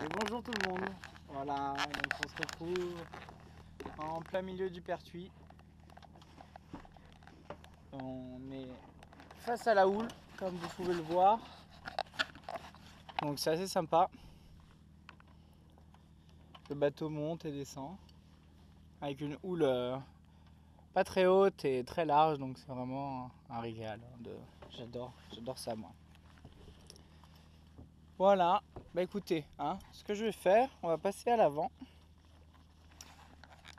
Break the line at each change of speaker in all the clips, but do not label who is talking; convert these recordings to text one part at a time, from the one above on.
Et bonjour tout le monde. Voilà, donc on se retrouve en plein milieu du Pertuis. On est face à la houle, comme vous pouvez le voir. Donc c'est assez sympa. Le bateau monte et descend avec une houle pas très haute et très large, donc c'est vraiment un régal. J'adore ça moi. Voilà, bah écoutez, ce que je vais faire, on va passer à l'avant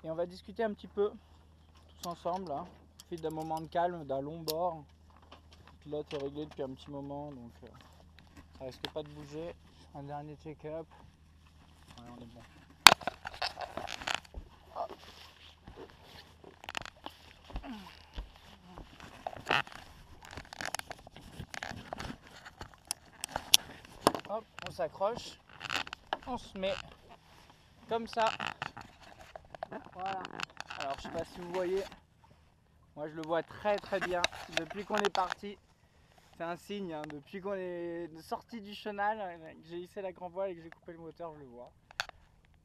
et on va discuter un petit peu tous ensemble. Profite d'un moment de calme, d'un long bord. Le pilote est réglé depuis un petit moment, donc ça risque pas de bouger. Un dernier check-up. Ouais, on est bon. Hop, on s'accroche, on se met comme ça. Voilà. Alors je sais pas si vous voyez, moi je le vois très très bien depuis qu'on est parti. C'est un signe, depuis qu'on est sorti du chenal, que j'ai hissé la grand voile et que j'ai coupé le moteur, je le vois.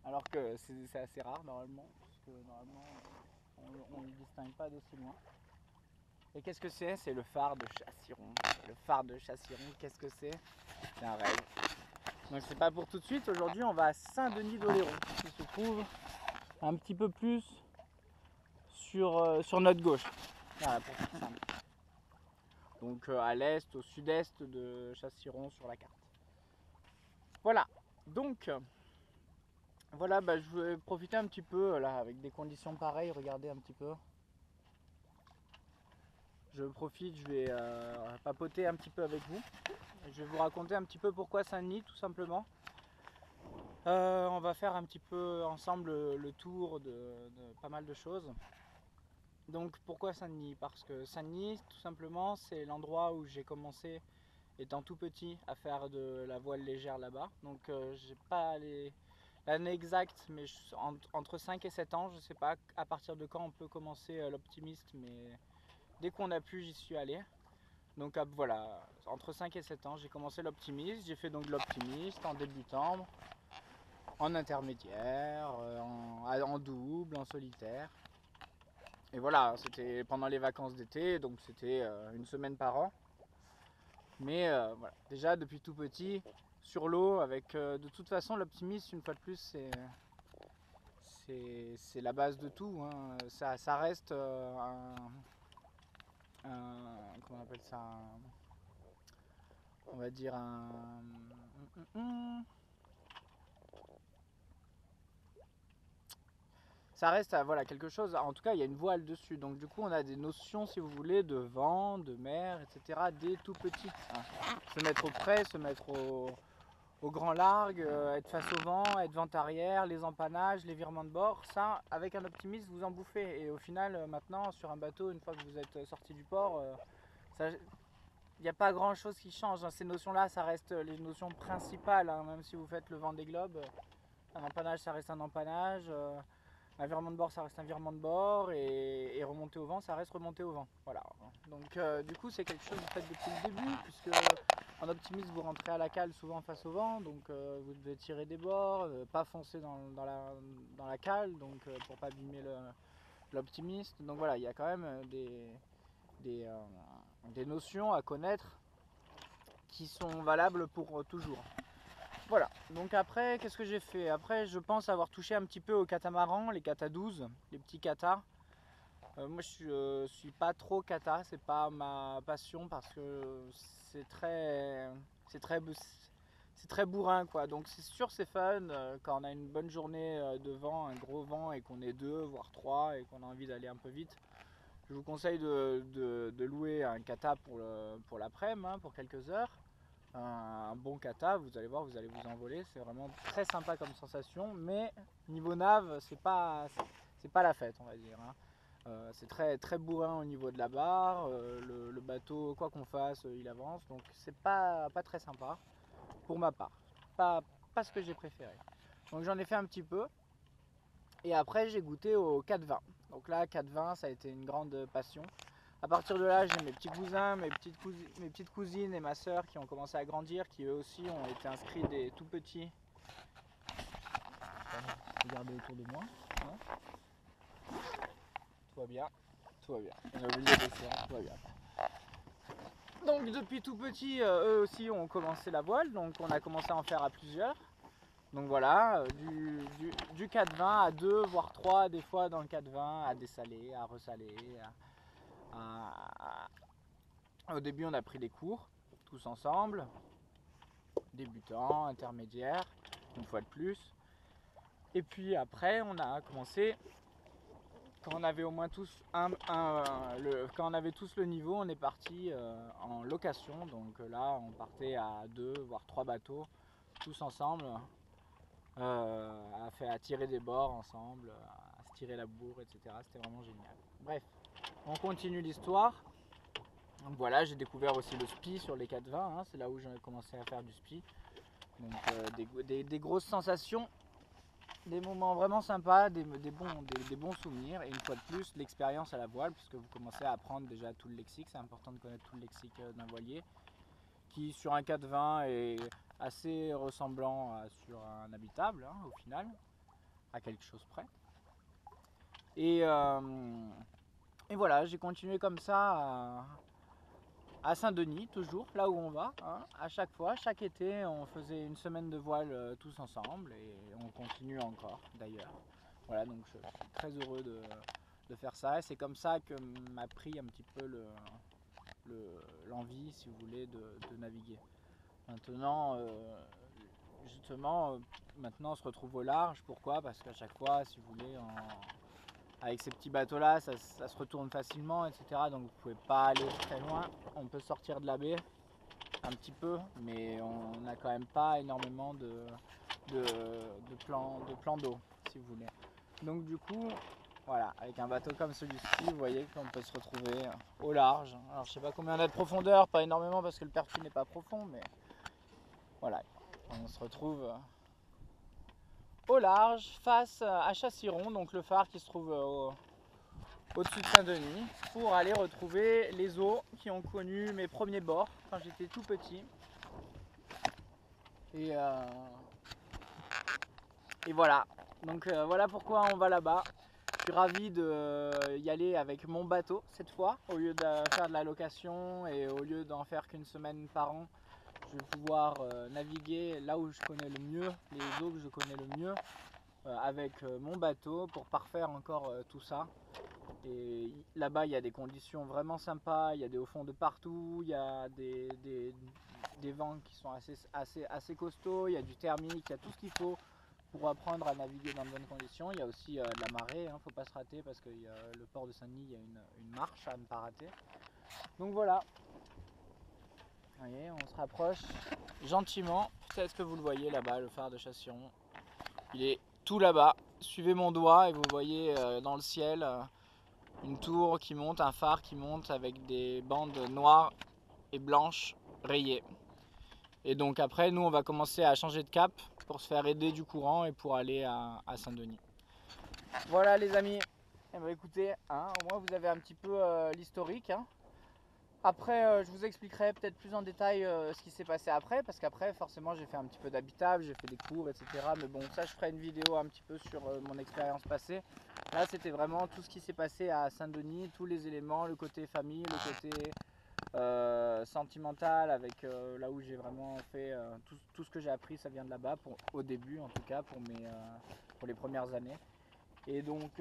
Alors que c'est assez rare normalement, parce que normalement on ne le distingue pas d'aussi loin. Et qu'est-ce que c'est? C'est le phare de Chassiron. Le phare de Chassiron, qu'est-ce que c'est? C'est un rêve. Donc c'est pas pour tout de suite. Aujourd'hui on va à Saint-Denis-d'Oléron, qui se trouve un petit peu plus sur notre gauche. Voilà, pour faire simple. Donc à l'est, au sud-est de Chassiron sur la carte. Voilà. Donc voilà, je vais profiter un petit peu là avec des conditions pareilles. Regardez un petit peu. Je profite, je vais papoter un petit peu avec vous. Je vais vous raconter un petit peu pourquoi Saint-Denis, tout simplement. On va faire un petit peu ensemble le tour de pas mal de choses. Donc pourquoi Saint-Denis? Parce que Saint-Denis, tout simplement, c'est l'endroit où j'ai commencé, étant tout petit, à faire de la voile légère là-bas. Donc j'ai pas l'année exacte, mais entre 5 et 7 ans, je sais pas à partir de quand on peut commencer l'optimiste, mais dès qu'on a pu, j'y suis allé. Donc voilà, entre 5 et 7 ans, j'ai commencé l'optimiste. J'ai fait donc l'optimiste en débutant, en intermédiaire, en double, en solitaire. Et voilà, c'était pendant les vacances d'été, donc c'était une semaine par an. Mais voilà, déjà depuis tout petit, sur l'eau, avec de toute façon l'optimiste, une fois de plus, c'est la base de tout. Ça reste comment on appelle ça, on va dire ça reste voilà, quelque chose, en tout cas il y a une voile dessus, donc du coup on a des notions, si vous voulez, de vent, de mer, etc. dès tout petit. Se mettre au près, se mettre au grand largue, être face au vent, être vent arrière, les empannages, les virements de bord, ça avec un optimiste vous en bouffez. Et au final maintenant sur un bateau, une fois que vous êtes sorti du port, il n'y a pas grand chose qui change. Ces notions là ça reste les notions principales, même si vous faites le vent des globes, un empannage ça reste un empannage, un virement de bord ça reste un virement de bord, et remonter au vent ça reste remonter au vent. Voilà. Donc du coup c'est quelque chose que vous faites depuis le début, puisque en optimiste vous rentrez à la cale souvent face au vent, donc vous devez tirer des bords, pas foncer dans la cale, donc pour pas abîmer l'optimiste. Donc voilà, il y a quand même des notions à connaître qui sont valables pour toujours. Voilà, donc après, qu'est-ce que j'ai fait? Après, je pense avoir touché un petit peu aux catamarans, les cata 12, les petits catas. Moi, je suis pas trop cata, c'est pas ma passion parce que c'est très, c'est très, c'est très bourrin quoi. Donc c'est sûr, c'est fun quand on a une bonne journée de vent, un gros vent et qu'on est deux, voire trois et qu'on a envie d'aller un peu vite. Je vous conseille de louer un kata pour l'après-midi, pour quelques heures. Un bon kata, vous allez voir, vous allez vous envoler, c'est vraiment très sympa comme sensation, mais niveau nav, c'est pas la fête, on va dire. C'est très très bourrin au niveau de la barre, le bateau, quoi qu'on fasse, il avance, donc c'est pas très sympa pour ma part, pas ce que j'ai préféré. Donc j'en ai fait un petit peu, et après j'ai goûté au 420. Donc là, 420, ça a été une grande passion. À partir de là, j'ai mes petits cousins, mes petites cousines et ma soeur qui ont commencé à grandir, qui eux aussi ont été inscrits des tout petits Regardez autour de moi. Hein, tout va bien. Tout va bien. On a oublié l'océan, tout va bien. Donc depuis tout petit, eux aussi ont commencé la voile, donc on a commencé à en faire à plusieurs. Donc voilà, du 4-20 à 2, voire 3 des fois dans le 4-20, à dessaler, à ressaler. Au début on a pris des cours, tous ensemble, débutants, intermédiaires, une fois de plus. Et puis après on a commencé, quand on avait au moins tous quand on avait tous le niveau, on est parti en location. Donc là on partait à 2 voire 3 bateaux, tous ensemble. À tirer des bords ensemble, à se tirer la bourre, etc. C'était vraiment génial. Bref, on continue l'histoire. Donc voilà, j'ai découvert aussi le spi sur les 4-20, hein, c'est là où j'ai commencé à faire du spi. Donc des grosses sensations, des moments vraiment sympas, des bons souvenirs, et une fois de plus l'expérience à la voile, puisque vous commencez à apprendre déjà tout le lexique. C'est important de connaître tout le lexique d'un voilier, qui sur un 4-20 est assez ressemblant sur un habitable, hein, au final, à quelque chose près. Et voilà, j'ai continué comme ça à Saint-Denis, toujours, là où on va, hein. À chaque fois, chaque été, on faisait une semaine de voile tous ensemble, et on continue encore d'ailleurs. Voilà, donc je suis très heureux de faire ça, et c'est comme ça que m'a pris un petit peu l'envie, si vous voulez, de naviguer. Maintenant, justement, maintenant on se retrouve au large. Pourquoi? Parce qu'à chaque fois, si vous voulez, avec ces petits bateaux là, ça se retourne facilement, etc. Donc vous pouvez pas aller très loin. On peut sortir de la baie un petit peu, mais on n'a quand même pas énormément de plans d'eau, si vous voulez. Donc du coup, voilà, avec un bateau comme celui-ci, vous voyez qu'on peut se retrouver au large. Alors je sais pas combien on a de profondeur, pas énormément parce que le Pertuis n'est pas profond, mais voilà, on se retrouve au large, face à Chassiron, donc le phare qui se trouve au-dessus de Saint-Denis, pour aller retrouver les eaux qui ont connu mes premiers bords quand j'étais tout petit. Et voilà, donc voilà pourquoi on va là-bas. Je suis ravi d'y aller avec mon bateau cette fois, au lieu de faire de la location et au lieu d'en faire qu'une semaine par an. Je vais pouvoir naviguer là où je connais le mieux, les eaux que je connais le mieux, avec mon bateau pour parfaire encore tout ça. Et là-bas, il y a des conditions vraiment sympas, il y a des hauts fonds de partout, il y a des vents qui sont assez costauds, il y a du thermique, il y a tout ce qu'il faut pour apprendre à naviguer dans de bonnes conditions. Il y a aussi de la marée, il ne faut pas se rater parce que le port de Saint-Denis, il y a une marche à ne pas rater. Donc voilà. Vous voyez, on se rapproche gentiment. Peut-être que vous le voyez là-bas, le phare de Chassiron. Il est tout là-bas. Suivez mon doigt et vous voyez dans le ciel une tour qui monte, un phare qui monte avec des bandes noires et blanches rayées. Et donc après, nous, on va commencer à changer de cap pour se faire aider du courant et pour aller à Saint-Denis. Voilà les amis. Eh bien, écoutez, hein, au moins vous avez un petit peu l'historique. Hein. Après, je vous expliquerai peut-être plus en détail ce qui s'est passé après, parce qu'après, forcément, j'ai fait un petit peu d'habitable, j'ai fait des cours, etc. Mais bon, ça, je ferai une vidéo un petit peu sur mon expérience passée. Là, c'était vraiment tout ce qui s'est passé à Saint-Denis, tous les éléments, le côté famille, le côté sentimental, avec là où j'ai vraiment fait tout ce que j'ai appris, ça vient de là-bas, au début en tout cas, pour les premières années. Et donc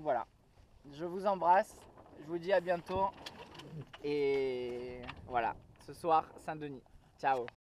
voilà, je vous embrasse, je vous dis à bientôt. Et voilà, ce soir, Saint-Denis. Ciao.